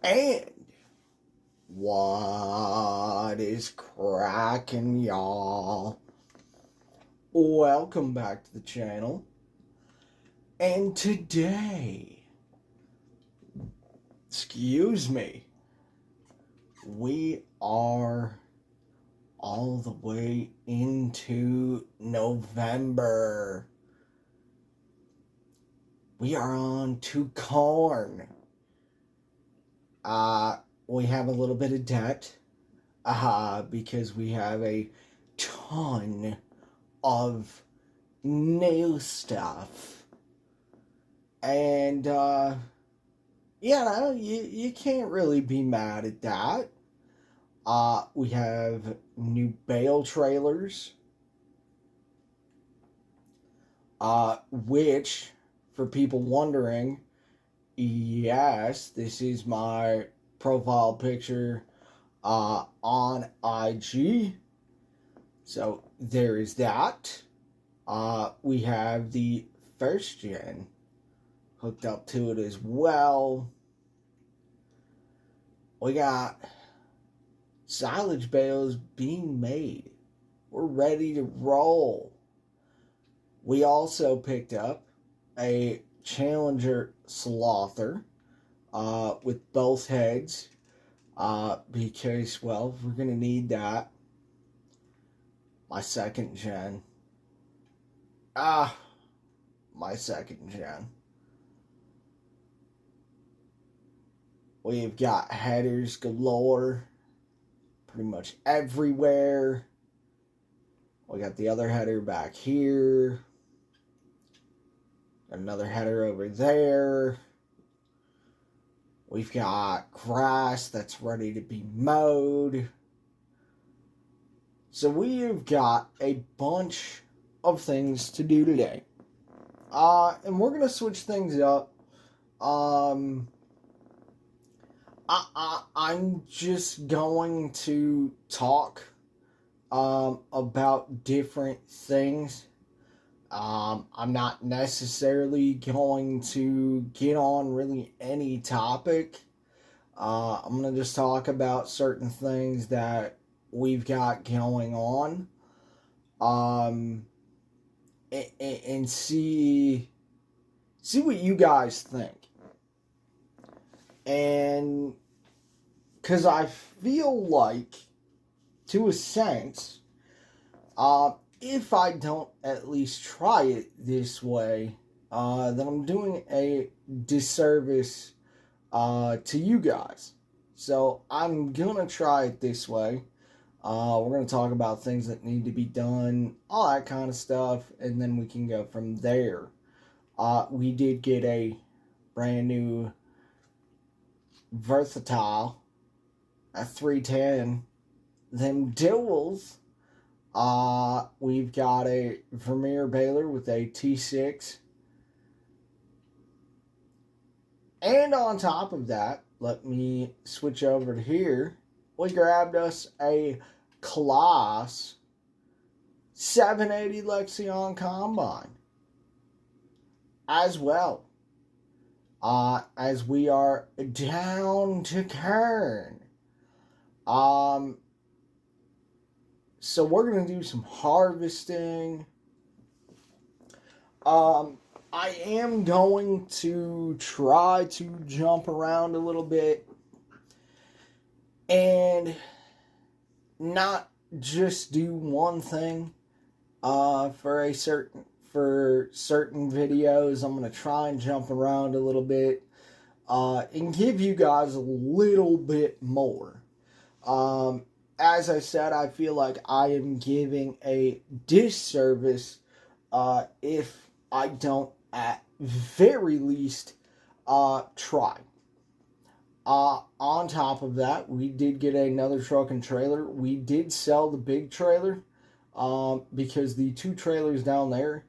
And what is cracking, y'all? Welcome back to the channel. And today, we are all the way into November. We are on to Kern. We have a little bit of debt because we have a ton of new stuff. And, you can't really be mad at that. We have new bale trailers, which, for people wondering, yes, this is my profile picture on IG. So there is that. We have the first gen hooked up to it as well. We got silage bales being made. We're ready to roll. We also picked up a Challenger Slother with both heads because, well, we're going to need that. My second gen. My second gen. We've got headers galore pretty much everywhere. We got the other header back here. Another header over there. We've got grass that's ready to be mowed. So we've got a bunch of things to do today. And we're going to switch things up. I'm just going to talk about different things. I'm not necessarily going to get on really any topic. I'm going to just talk about certain things that we've got going on. And see what you guys think. And because I feel like, to a sense, if I don't at least try it this way, then I'm doing a disservice to you guys. So I'm going to try it this way. We're going to talk about things that need to be done, all that kind of stuff, and then we can go from there. We did get a brand new Versatile at 310. Them duals. We've got a Vermeer baler with a T6. And on top of that, let me switch over to here. We grabbed us a Claas 780 Lexion Combine as well. As we are down to Kern. So we're going to do some harvesting. I am going to try to jump around a little bit and not just do one thing for certain videos. I'm going to try and jump around a little bit and give you guys a little bit more. As I said, I feel like I am giving a disservice if I don't at very least try. On top of that, we did get another truck and trailer. We did sell the big trailer because the two trailers down there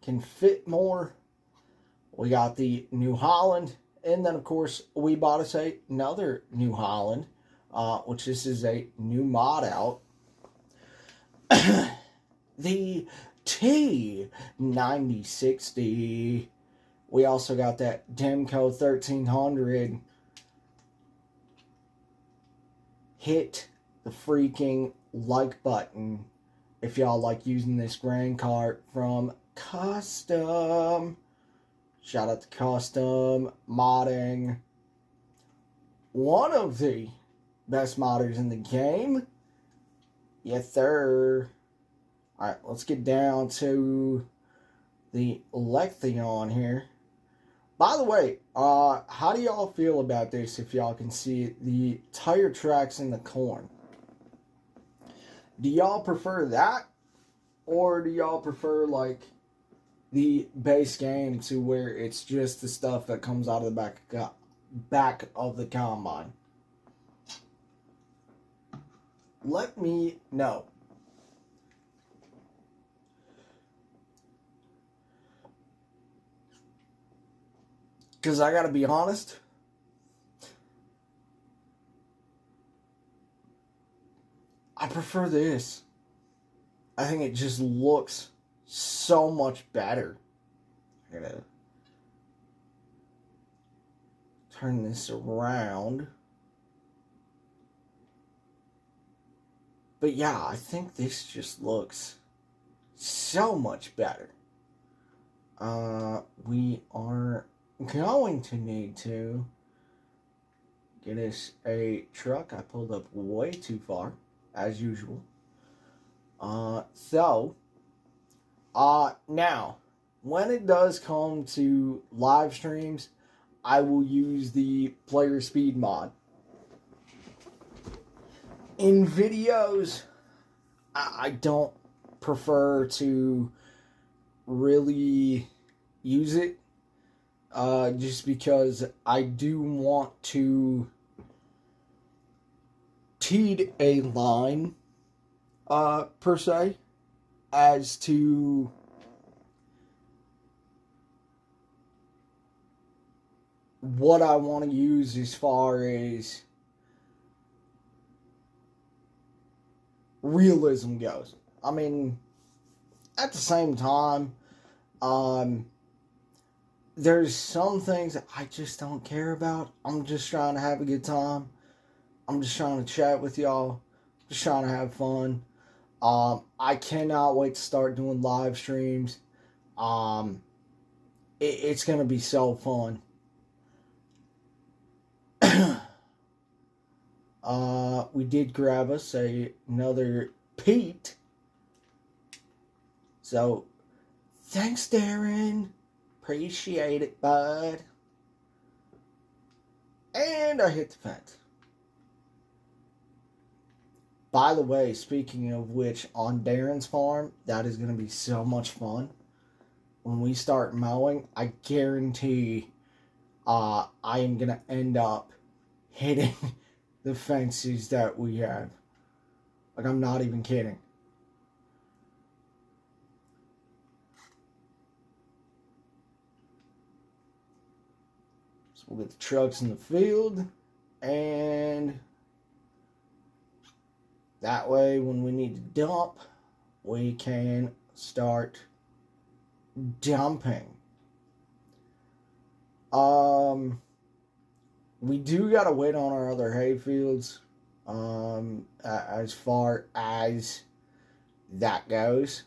can fit more. We got the New Holland, and then of course we bought us another New Holland, which this is a new mod out. The T9060. We also got that Demco 1300 hit the freaking like button if y'all like using this grain cart from Custom. Shout out to Custom Modding. One of the best modders in the game. Yes, sir. Alright, let's get down to the Lexion here. By the way, how do y'all feel about this if y'all can see the tire tracks in the corn? Do y'all prefer that? Or do y'all prefer, like, the base game to where it's just the stuff that comes out of the back of the combine? Let me know. Because I gotta be honest, I prefer this. I think it just looks so much better. I'm gonna turn this around. But yeah, I think this just looks so much better. We are going to need to get us a truck. I pulled up way too far, as usual. Now, when it does come to live streams, I will use the player speed mod. In videos, I don't prefer to really use it, just because I do want to teed a line, per se, as to what I want to use as far as realism goes. I mean, at the same time, there's some things that I just don't care about. I'm just trying to have a good time. I'm just trying to chat with y'all. Just trying to have fun. I cannot wait to start doing live streams. It's going to be so fun. We did grab us another Pete. So, thanks, Darren. Appreciate it, bud. And I hit the fence. By the way, speaking of which, on Darren's farm, that is going to be so much fun. When we start mowing, I guarantee I am going to end up hitting the fences that we have. Like, I'm not even kidding. So we'll get the trucks in the field, and that way when we need to dump, we can start dumping. We do gotta wait on our other hay fields, as far as that goes.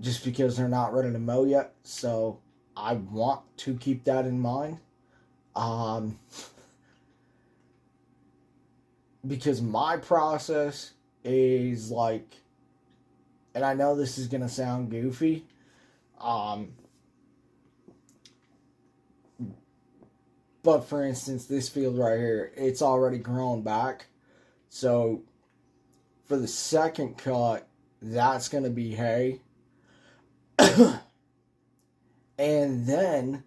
Just because they're not ready to mow yet, so I want to keep that in mind. Because my process is like, and I know this is gonna sound goofy, but for instance, this field right here, it's already grown back. So for the second cut, that's gonna be hay. And then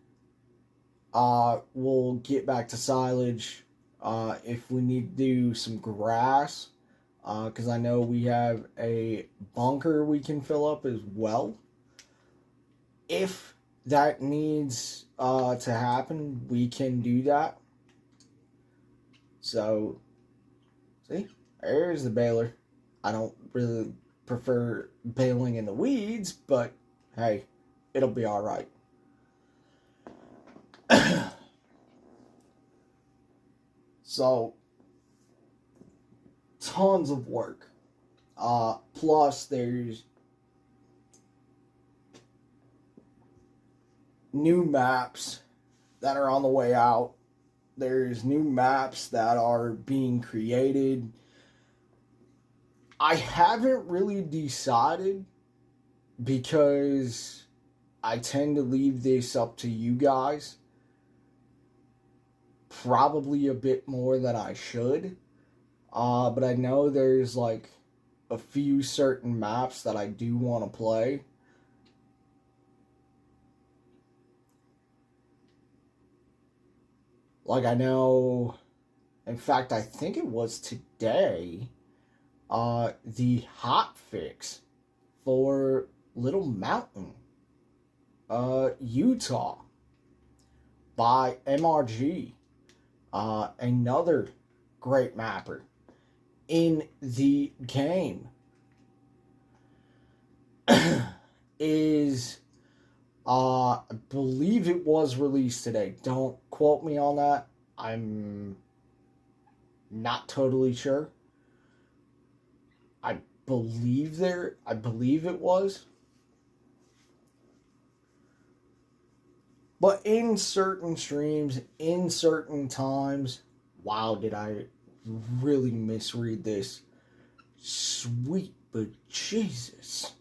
we'll get back to silage if we need to do some grass, because I know we have a bunker we can fill up as well. If that needs to happen, we can do that. So, see, there's the baler. I don't really prefer baling in the weeds, but hey, it'll be alright. So, tons of work. Plus, there's new maps that are on the way out. There's new maps that are being created. I haven't really decided because I tend to leave this up to you guys. Probably a bit more than I should. But I know there's like a few certain maps that I do want to play. Like I know, in fact, I think it was today, the hot fix for Little Mountain, Utah, by MRG, another great mapper in the game, is, I believe it was released today. Don't quote me on that. I'm not totally sure. I believe it was. But in certain streams, in certain times, wow, did I really misread this? Sweet but Jesus.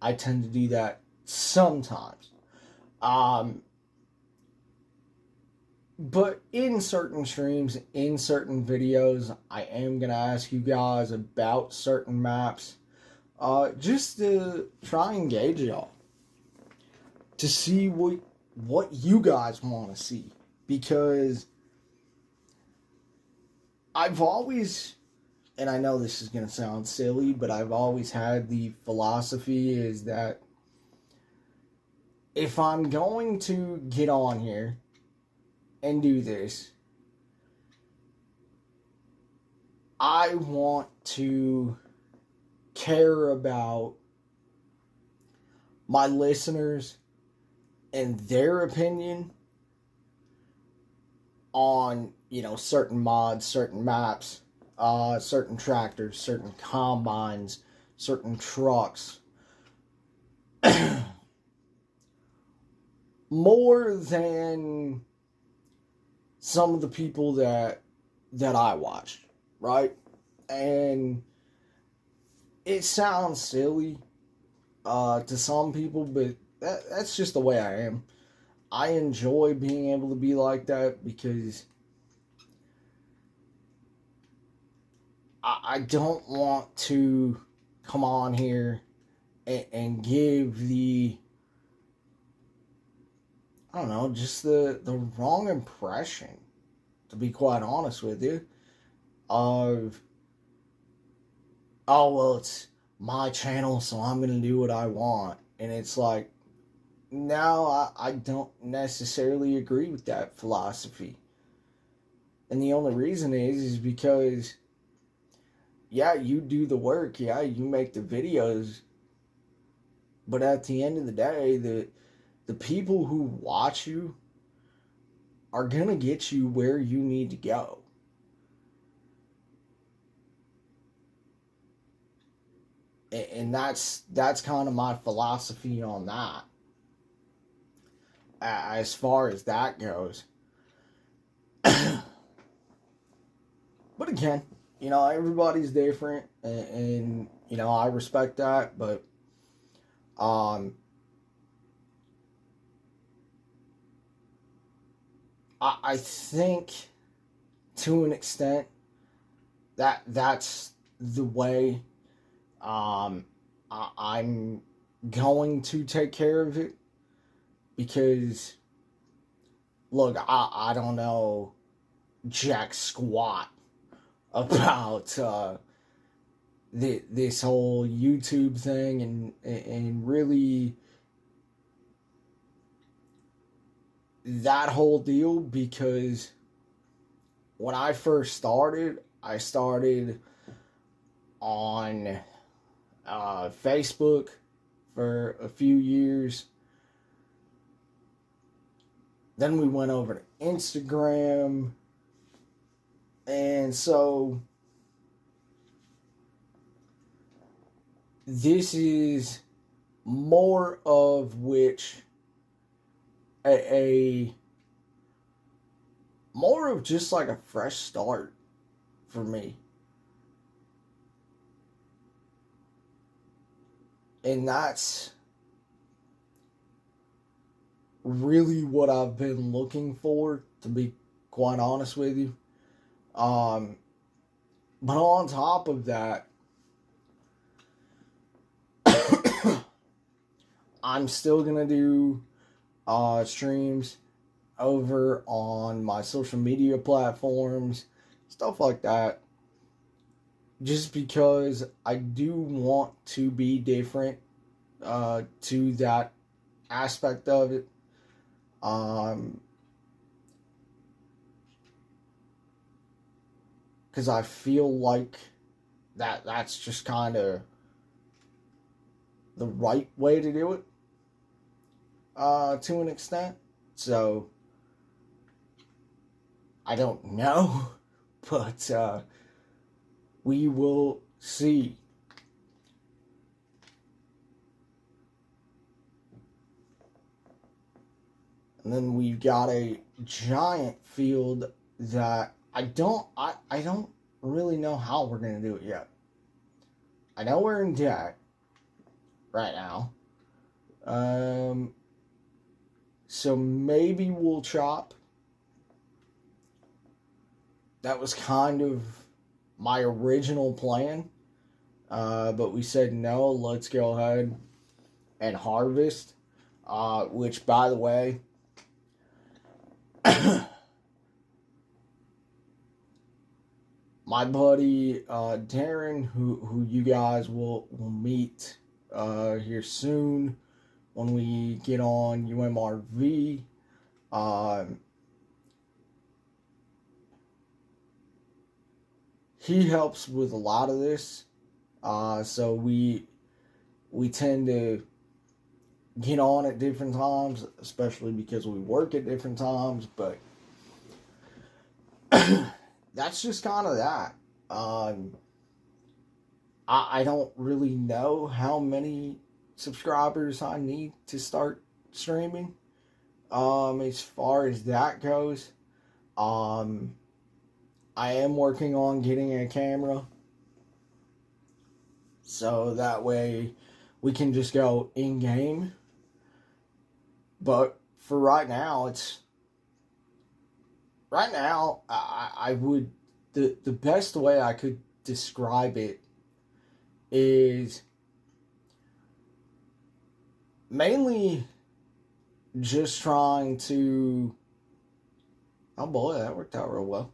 I tend to do that sometimes. But in certain streams, in certain videos, I am going to ask you guys about certain maps. Just to try and gauge y'all. To see what you guys want to see. Because I've always, and I know this is going to sound silly, but I've always had the philosophy is that if I'm going to get on here and do this, I want to care about my listeners and their opinion on, certain mods, certain maps, certain tractors, certain combines, certain trucks. More than some of the people that I watched, right? And it sounds silly to some people, but that's just the way I am. I enjoy being able to be like that because I don't want to come on here and give just the wrong impression, to be quite honest with you, of, oh, well, it's my channel, so I'm going to do what I want. And it's like, no, I don't necessarily agree with that philosophy. And the only reason is because, yeah, you do the work, yeah, you make the videos, but at the end of the day, the people who watch you are gonna get you where you need to go. And that's kind of my philosophy on that. As far as that goes. But again, everybody's different, and I respect that, but I think to an extent that's the way I'm going to take care of it, because look, I don't know jack squat about this whole YouTube thing and really that whole deal, because when I first started, I started on Facebook for a few years. Then we went over to Instagram. And so this is more of which a more of just like a fresh start for me. And that's really what I've been looking for, to be quite honest with you. But on top of that, I'm still going to do streams over on my social media platforms, stuff like that. Just because I do want to be different to that aspect of it. Because I feel like that's just kind of the right way to do it to an extent. So I don't know, but we will see. And then we've got a giant field that I don't really know how we're going to do it yet. I know we're in debt right now. So maybe we'll chop. That was kind of my original plan. But we said no, let's go ahead and harvest. Which, by the way, my buddy Darren, who you guys will meet here soon when we get on UMRV, he helps with a lot of this, so we tend to get on at different times, especially because we work at different times, but that's just kind of that. I don't really know how many subscribers I need to start streaming. As far as that goes, I am working on getting a camera, so that way we can just go in game. But for right now, I would, the best way I could describe it is mainly just trying to, oh boy, that worked out real well.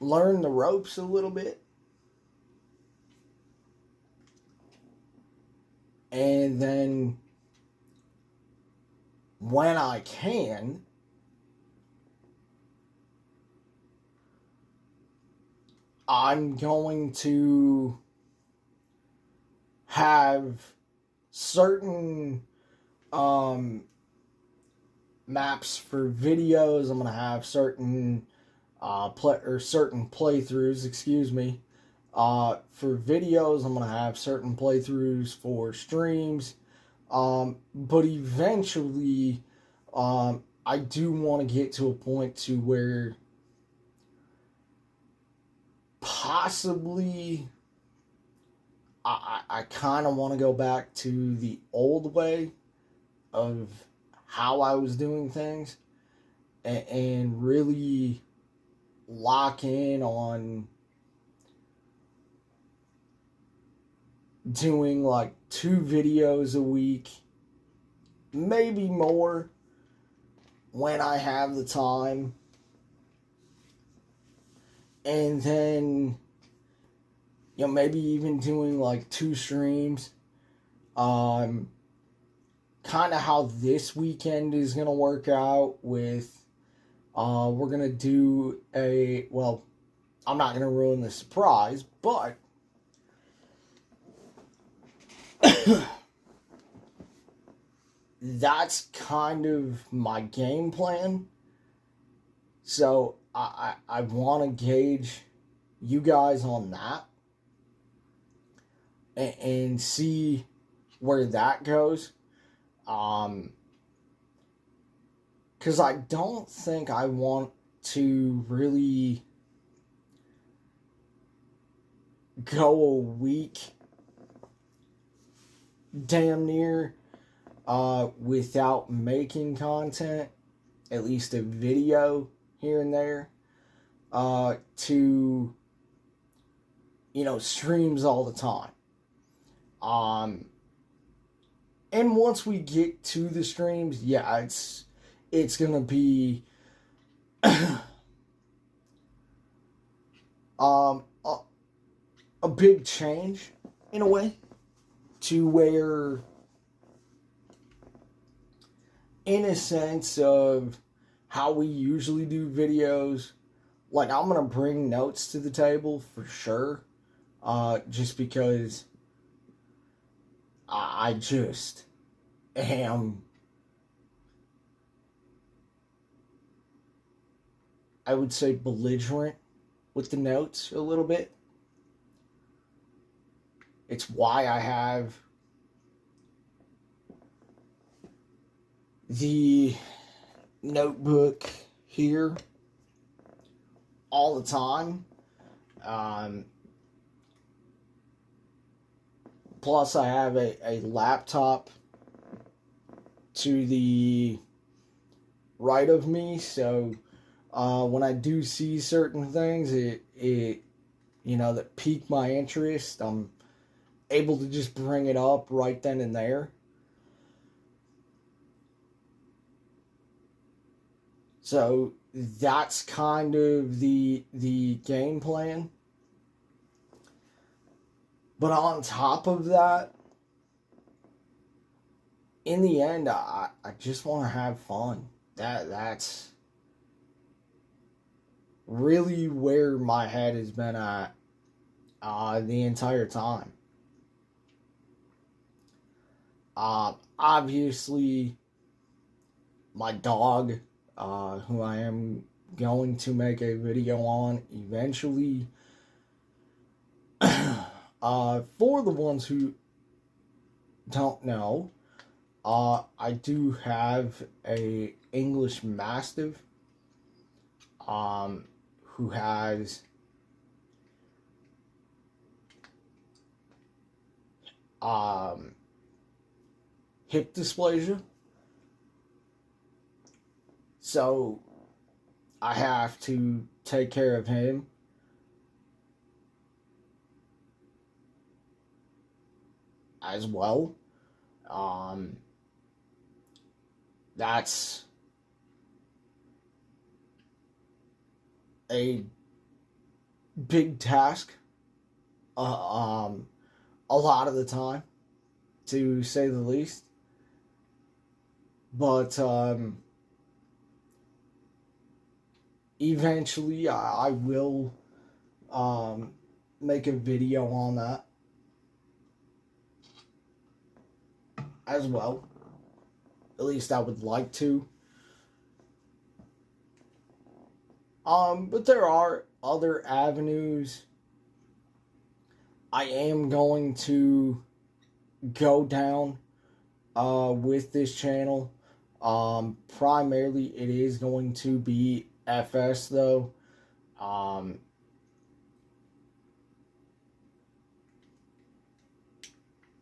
Learn the ropes a little bit. And then when I can, I'm going to have certain maps for videos. I'm going to have certain certain playthroughs, excuse me. For videos, I'm going to have certain playthroughs for streams. But eventually, I do want to get to a point to where possibly I kind of want to go back to the old way of how I was doing things and really lock in on doing like 2 videos a week, maybe more when I have the time. And then, maybe even doing like 2 streams. Kind of how this weekend is going to work out with, we're going to do I'm not going to ruin the surprise, but that's kind of my game plan. So I want to gauge you guys on that and see where that goes. Because I don't think I want to really go a week damn near without making content, at least a video here and there, to, streams all the time. And once we get to the streams, yeah, it's gonna be a big change in a way, to where, in a sense of how we usually do videos, like, I'm gonna bring notes to the table for sure, just because I just am, I would say, belligerent with the notes a little bit. It's why I have the notebook here all the time. Plus, I have a laptop to the right of me, so when I do see certain things, it that pique my interest, I'm able to just bring it up right then and there. So that's kind of the game plan. But on top of that, in the end, I just want to have fun. That's really where my head has been at the entire time. Obviously, my dog, who I am going to make a video on eventually. For the ones who don't know, I do have a English Mastiff, who has hip dysplasia. So I have to take care of him. As well. That's a big task, a lot of the time, to say the least. But eventually I will make a video on that as well. At least I would like to. But there are other avenues I am going to go down with this channel. Primarily it is going to be FS though.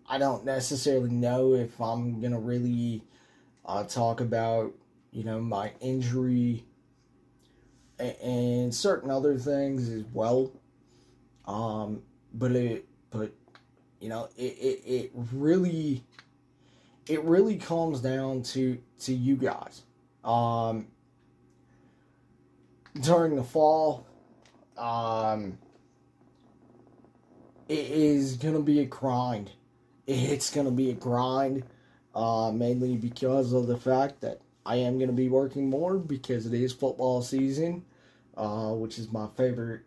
I don't necessarily know if I'm gonna really talk about, my injury and certain other things as well. But it really comes down to you guys. During the fall, it is gonna be a grind. It's gonna be a grind, mainly because of the fact that I am gonna be working more because it is football season, which is my favorite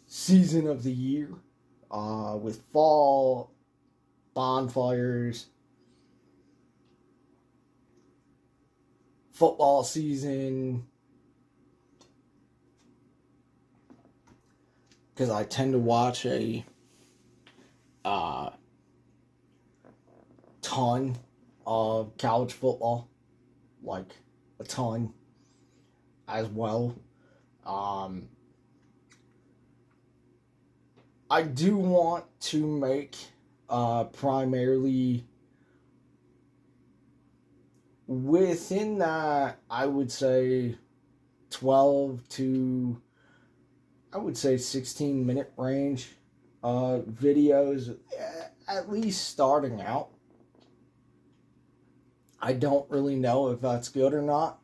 season of the year, with fall bonfires, football season, because I tend to watch a ton of college football, like a ton as well. I do want to make primarily within that, I would say 12 to, I would say 16-minute range videos, at least starting out. I don't really know if that's good or not.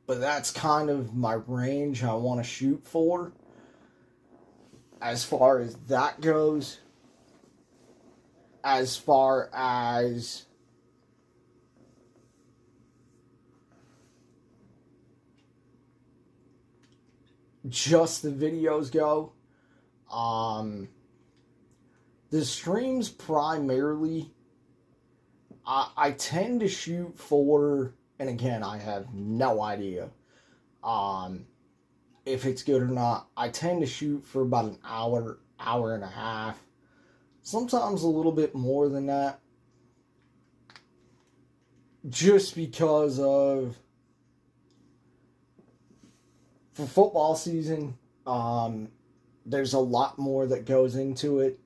But that's kind of my range I want to shoot for. As far as that goes, as far as just the videos go, the streams primarily, I tend to shoot for, and again, I have no idea if it's good or not. I tend to shoot for about an hour, hour and a half, sometimes a little bit more than that, just because of, for football season, there's a lot more that goes into it,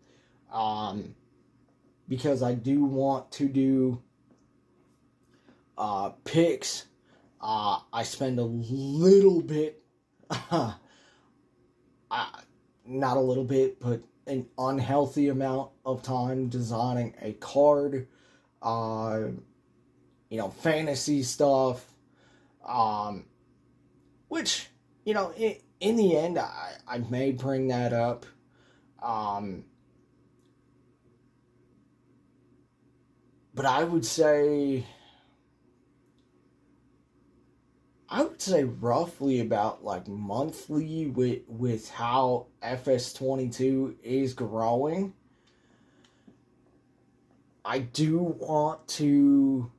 because I do want to do picks. I spend a little bit, not a little bit, but an unhealthy amount of time designing a card, fantasy stuff, which, in the end, I may bring that up. But I would say roughly about like monthly with how FS22 is growing. I do want to,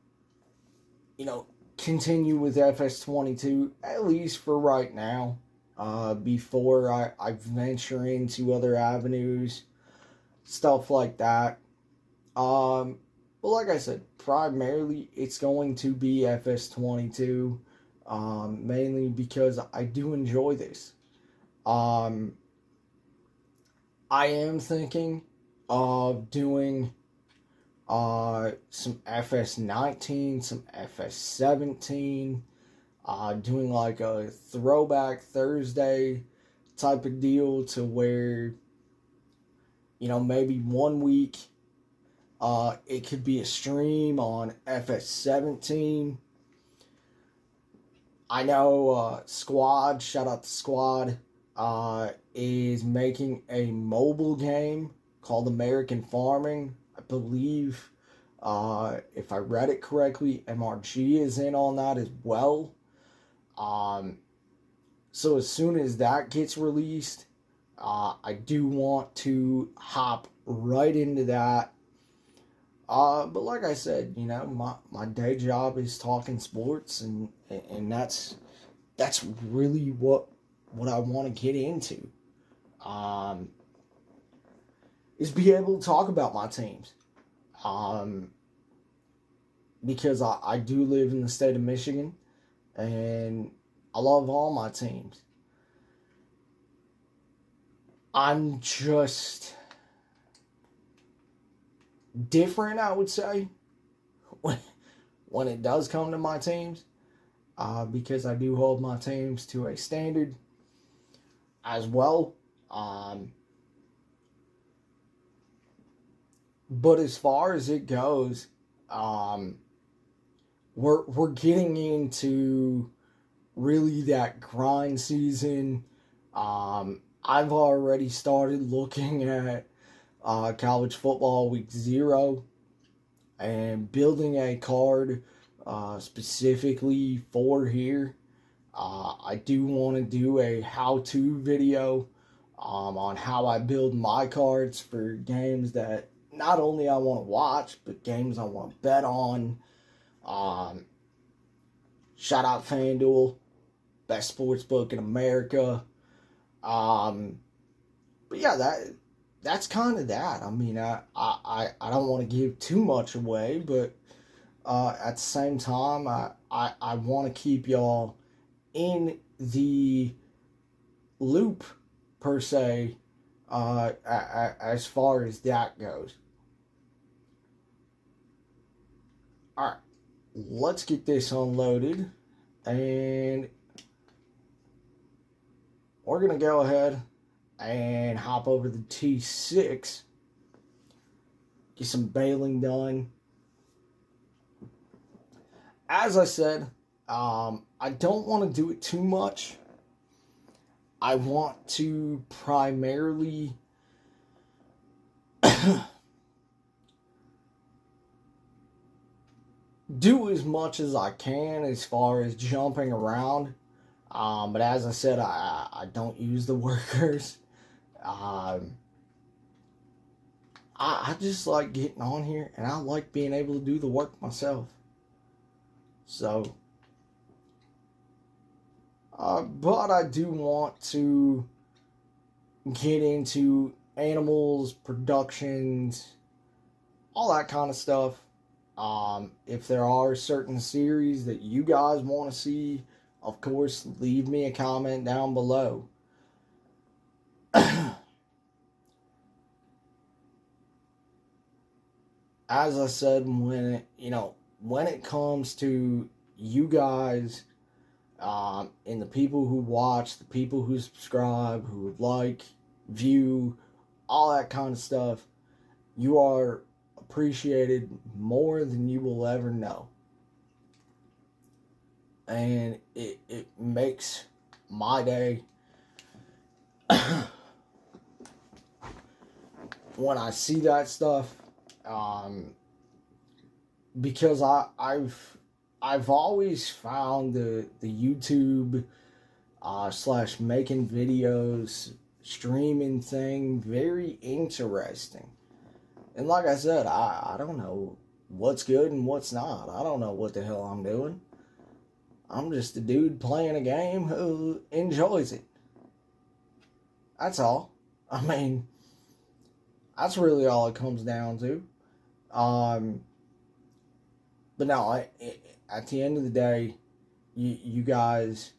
continue with FS22, at least for right now, before I venture into other avenues, stuff like that. But like I said, primarily it's going to be FS22, mainly because I do enjoy this. I am thinking of doing some FS19, some FS17, doing like a throwback Thursday type of deal to where, maybe 1 week it could be a stream on FS17. I know Squad, shout out to Squad, is making a mobile game called American Farming. I believe, if I read it correctly, MRG is in on that as well. So as soon as that gets released, I do want to hop right into that. But like I said, my day job is talking sports, and that's really what I want to get into. Is be able to talk about my teams. Because I do live in the state of Michigan, and I love all my teams. I'm just different, I would say, when it does come to my teams, because I do hold my teams to a standard as well. But as far as it goes, we're getting into really that grind season. I've already started looking at college football week 0 and building a card specifically for here. I do want to do a how-to video on how I build my cards for games that not only I want to watch, but games I want to bet on. Um, Shout out FanDuel, best sports book in America. Um, but yeah, that's kind of that. I mean, I don't want to give too much away, but at the same time, I want to keep y'all in the loop, per se, as far as that goes. Alright, let's get this unloaded, and we're going to go ahead and hop over the T6, get some baling done. As I said, I don't want to do it too much. I want to primarily do as much as I can as far as jumping around. But as I said, I don't use the workers. I just like getting on here, and I like being able to do the work myself. So, but I do want to get into animals, productions, all that kind of stuff. If there are certain series that you guys want to see, of course, leave me a comment down below. As I said, when it comes to you guys, and the people who watch, the people who subscribe, who would like, view, all that kind of stuff, you are appreciated more than you will ever know. And it makes my day when I see that stuff, because I've always found the YouTube / making videos, streaming thing very interesting. And like I said, I don't know what's good and what's not. I don't know what the hell I'm doing. I'm just a dude playing a game who enjoys it. That's all. I mean, that's really all it comes down to. But no, at the end of the day, you guys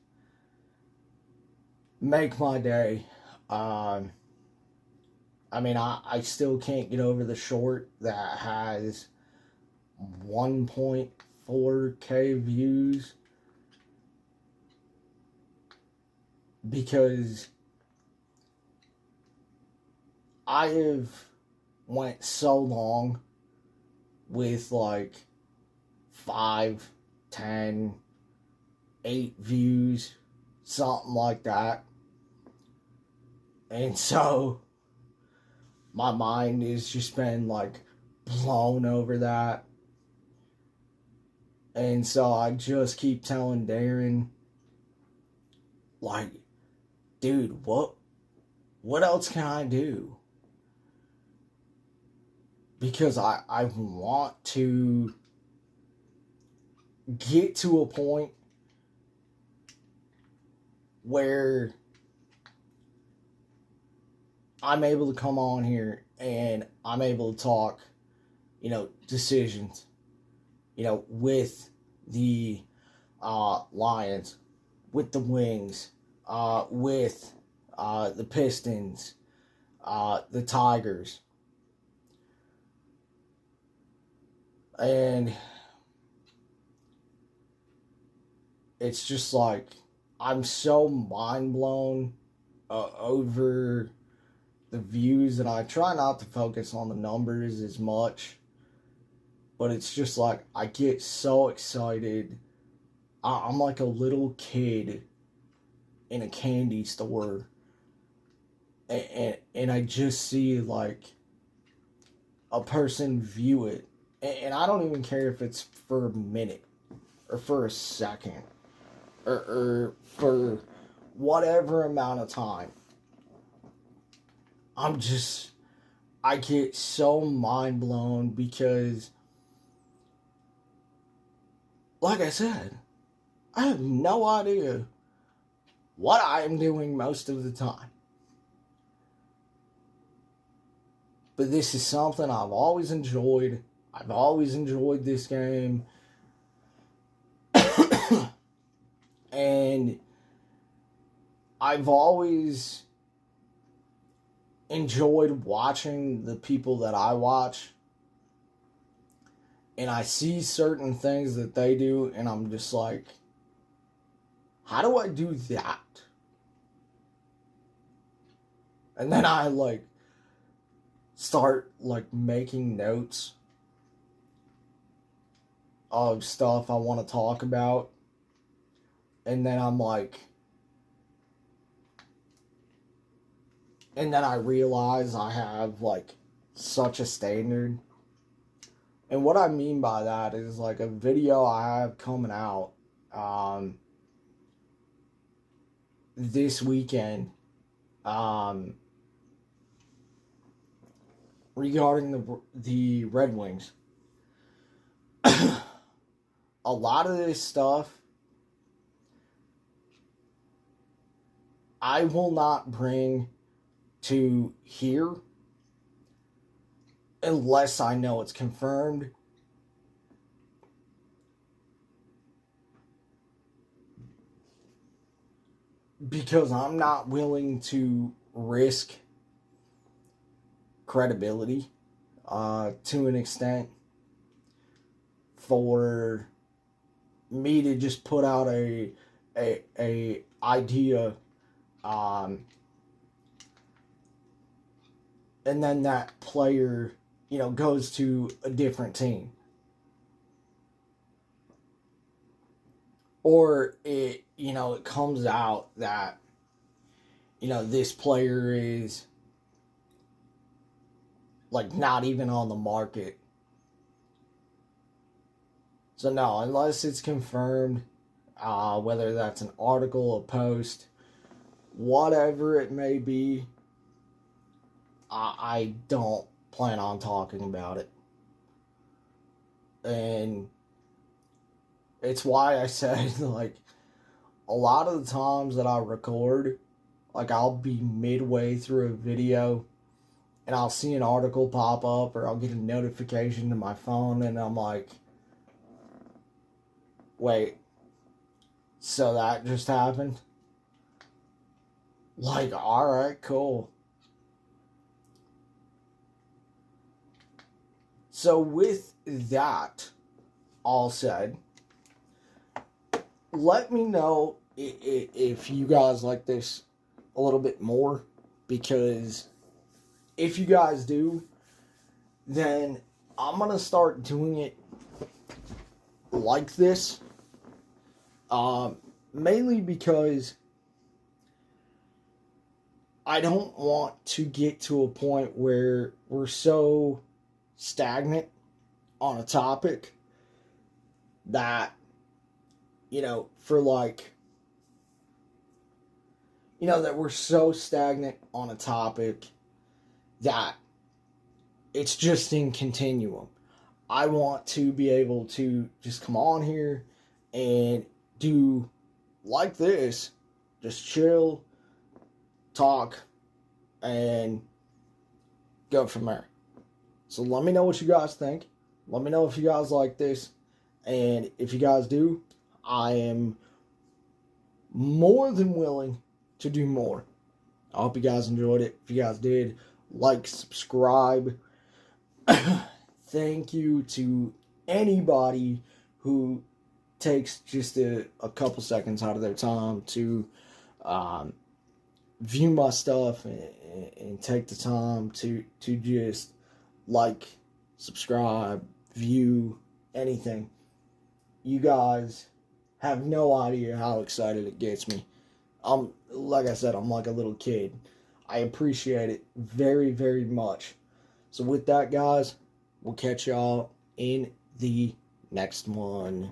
make my day. I mean, I still can't get over the short that has 1.4K views, because I have went so long with like 5, 10, 8 views, something like that. And so my mind has just been like blown over that. And so I just keep telling Darren, like, dude, what else can I do? Because I want to get to a point where I'm able to come on here and I'm able to talk, decisions, with the Lions, with the Wings, with the Pistons, the Tigers. And it's just like, I'm so mind blown over the views, and I try not to focus on the numbers as much, but it's just like, I get so excited. I'm like a little kid in a candy store, and I just see like a person view it, and I don't even care if it's for a minute or for a second or for whatever amount of time. I get so mind blown because, like I said, I have no idea what I am doing most of the time. But this is something I've always enjoyed. I've always enjoyed this game. And I've always enjoyed watching the people that I watch. And I see certain things that they do, and I'm just like, how do I do that? And then I start making notes of stuff I want to talk about. And then and then I realize I have such a standard. And what I mean by that is a video I have coming out this weekend regarding the Red Wings. A lot of this stuff I will not bring to here unless I know it's confirmed. Because I'm not willing to risk credibility to an extent for me to just put out a idea and then that player goes to a different team, or it comes out that this player is not even on the market. So no, unless it's confirmed, whether that's an article, a post, whatever it may be, I don't plan on talking about it. And it's why I said, a lot of the times that I record, I'll be midway through a video and I'll see an article pop up or I'll get a notification to my phone and I'm like, wait, so that just happened? Alright, cool. So with that all said, let me know if you guys like this a little bit more, because if you guys do, then I'm going to start doing it like this. Mainly because I don't want to get to a point where we're so stagnant on a topic that, for that we're so stagnant on a topic that it's just in continuum. I want to be able to just come on here and do like this, just chill, talk, and go from there. So let me know what you guys think. Let me know if you guys like this. And if you guys do, I am more than willing to do more. I hope you guys enjoyed it. If you guys did, like, subscribe. Thank you to anybody who takes just a couple seconds out of their time to view my stuff and take the time to just like, subscribe, view, anything. You guys have no idea how excited it gets me. Like I said, I'm like a little kid. I appreciate it very, very much. So with that, guys, we'll catch y'all in the next one.